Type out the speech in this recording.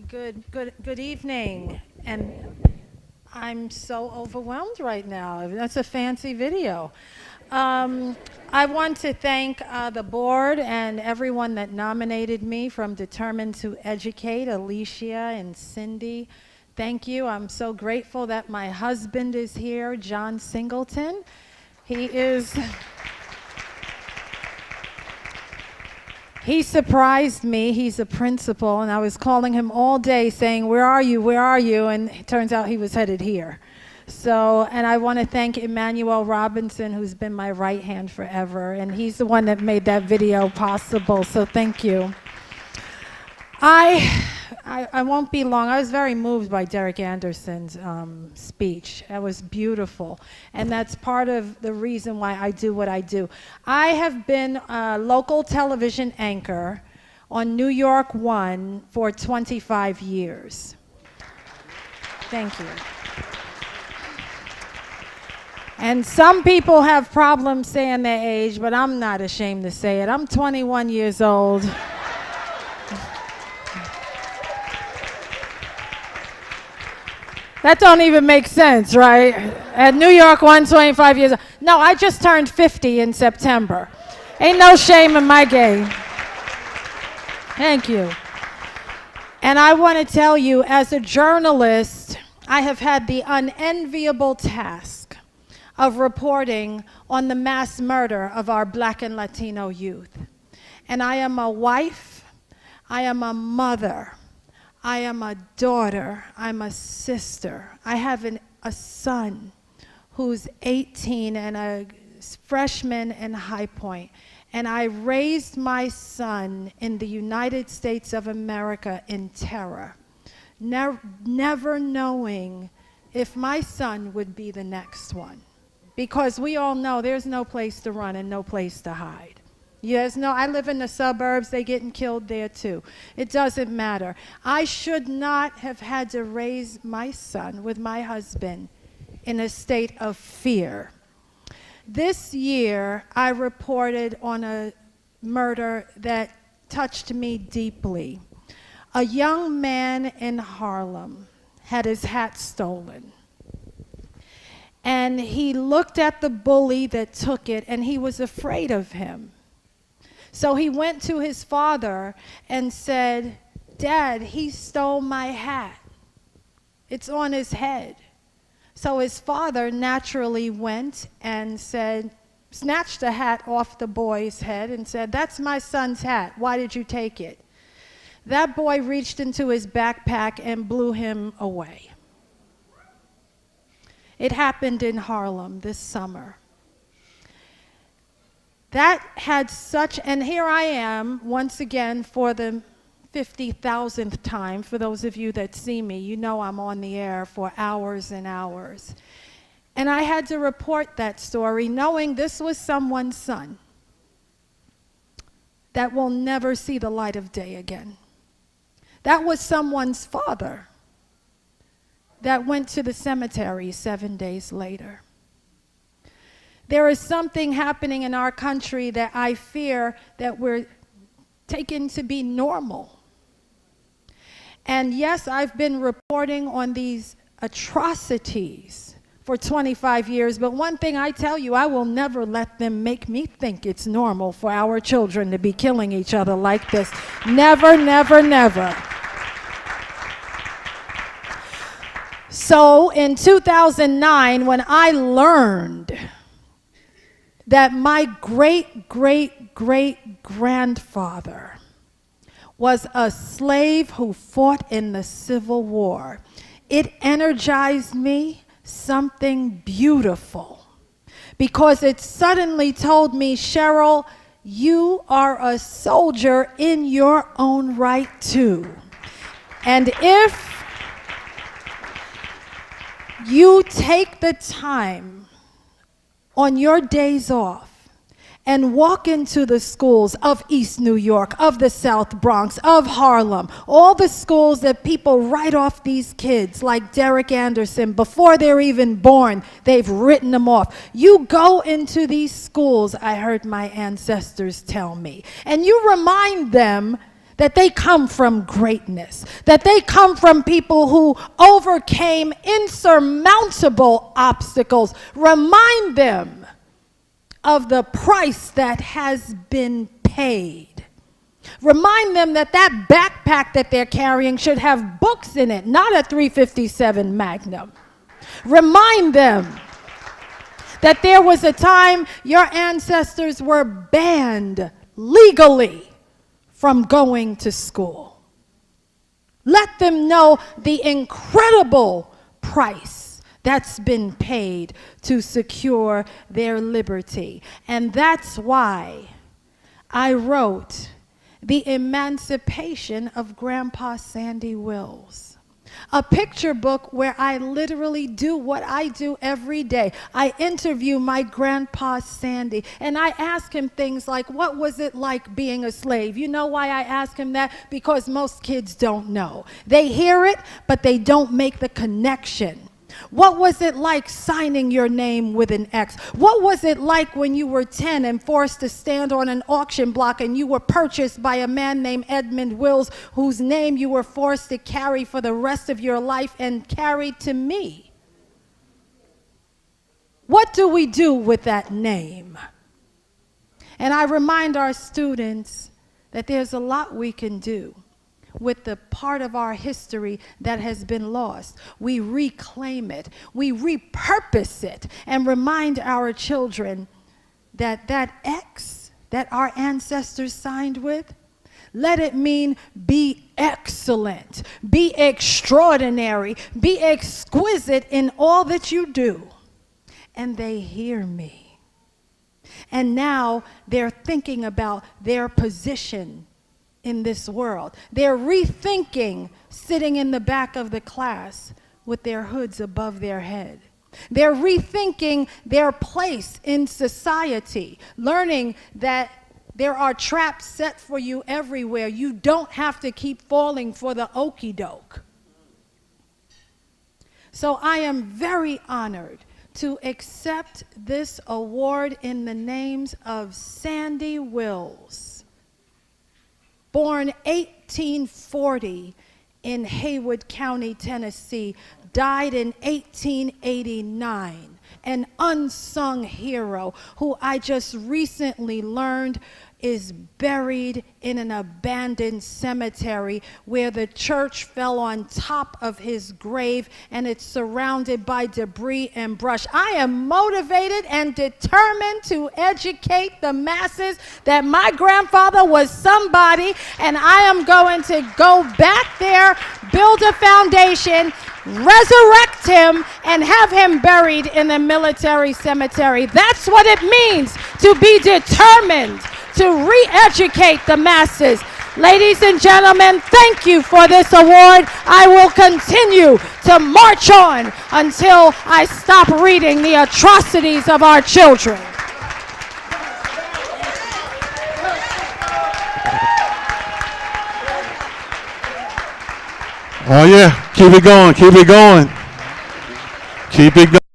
Good evening. And I'm so overwhelmed right now. That's a fancy video. I want to thank the board and everyone that nominated me from Determined to Educate, Alicia and Cindy. Thank you. I'm so grateful that my husband is here, John Singleton. He surprised me. He's a principal, and I was calling him all day saying, "Where are you? Where are you?" And it turns out he was headed here. And I want to thank Emmanuel Robinson, who's been my right hand forever, and he's the one that made that video possible, so thank you. I won't be long. I was very moved by Derek Anderson's speech. That was beautiful. And that's part of the reason why I do what I do. I have been a local television anchor on New York 1 for 25 years. Thank you. And some people have problems saying their age, but I'm not ashamed to say it. I'm 21 years old. That don't even make sense, right? At New York 125 years. No, I just turned 50 in September. Ain't no shame in my game. Thank you. And I want to tell you, as a journalist, I have had the unenviable task of reporting on the mass murder of our Black and Latino youth. And I am a wife, I am a mother, I am a daughter, I'm a sister. I have a son who's 18 and a freshman in High Point. And I raised my son in the United States of America in terror, never knowing if my son would be the next one. Because we all know there's no place to run and no place to hide. I live in the suburbs, they getting killed there too. It doesn't matter. I should not have had to raise my son with my husband in a state of fear. This year, I reported on a murder that touched me deeply. A young man in Harlem had his hat stolen. And he looked at the bully that took it, and he was afraid of him. So he went to his father and said, "Dad, he stole my hat. It's on his head." So his father naturally went and snatched the hat off the boy's head and said, "That's my son's hat. Why did you take it?" That boy reached into his backpack and blew him away. It happened in Harlem this summer. That had and here I am, once again, for the 50,000th time. For those of you that see me, you know I'm on the air for hours and hours. And I had to report that story knowing this was someone's son that will never see the light of day again. That was someone's father that went to the cemetery 7 days later. There is something happening in our country that I fear that we're taken to be normal. And yes, I've been reporting on these atrocities for 25 years, but one thing I tell you, I will never let them make me think it's normal for our children to be killing each other like this. Never, never, never. So in 2009, when I learned that my great-great-great-grandfather was a slave who fought in the Civil War, it energized me something beautiful, because it suddenly told me, Cheryl, you are a soldier in your own right too. And if you take the time on your days off and walk into the schools of East New York, of the South Bronx, of Harlem, all the schools that people write off these kids like Derek Anderson, before they're even born, they've written them off. You go into these schools, I heard my ancestors tell me, and you remind them that they come from greatness, that they come from people who overcame insurmountable obstacles. Remind them of the price that has been paid. Remind them that that backpack that they're carrying should have books in it, not a 357 Magnum. Remind them that there was a time your ancestors were banned legally from going to school. Let them know the incredible price that's been paid to secure their liberty. And that's why I wrote The Emancipation of Grandpa Sandy Wills, a picture book where I literally do what I do every day. I interview my grandpa Sandy, and I ask him things like, what was it like being a slave? You know why I ask him that? Because most kids don't know. They hear it, but they don't make the connection. What was it like signing your name with an X? What was it like when you were 10 and forced to stand on an auction block and you were purchased by a man named Edmund Wills, whose name you were forced to carry for the rest of your life and carried to me? What do we do with that name? And I remind our students that there's a lot we can do with the part of our history that has been lost. We reclaim it, we repurpose it, and remind our children that that X that our ancestors signed with, let it mean be excellent, be extraordinary, be exquisite in all that you do. And they hear me. And now they're thinking about their position in this world. They're rethinking sitting in the back of the class with their hoods above their head. They're rethinking their place in society, learning that there are traps set for you everywhere. You don't have to keep falling for the okie doke. So I am very honored to accept this award in the names of Sandy Wills, born 1840 in Haywood County, Tennessee, died in 1889, an unsung hero who I just recently learned is buried in an abandoned cemetery where the church fell on top of his grave and it's surrounded by debris and brush. I am motivated and determined to educate the masses that my grandfather was somebody, and I am going to go back there, build a foundation, resurrect him, and have him buried in a military cemetery. That's what it means to be determined to re-educate the masses. Ladies and gentlemen, thank you for this award. I will continue to march on until I stop reading the atrocities of our children. Oh yeah, keep it going, keep it going. Keep it going.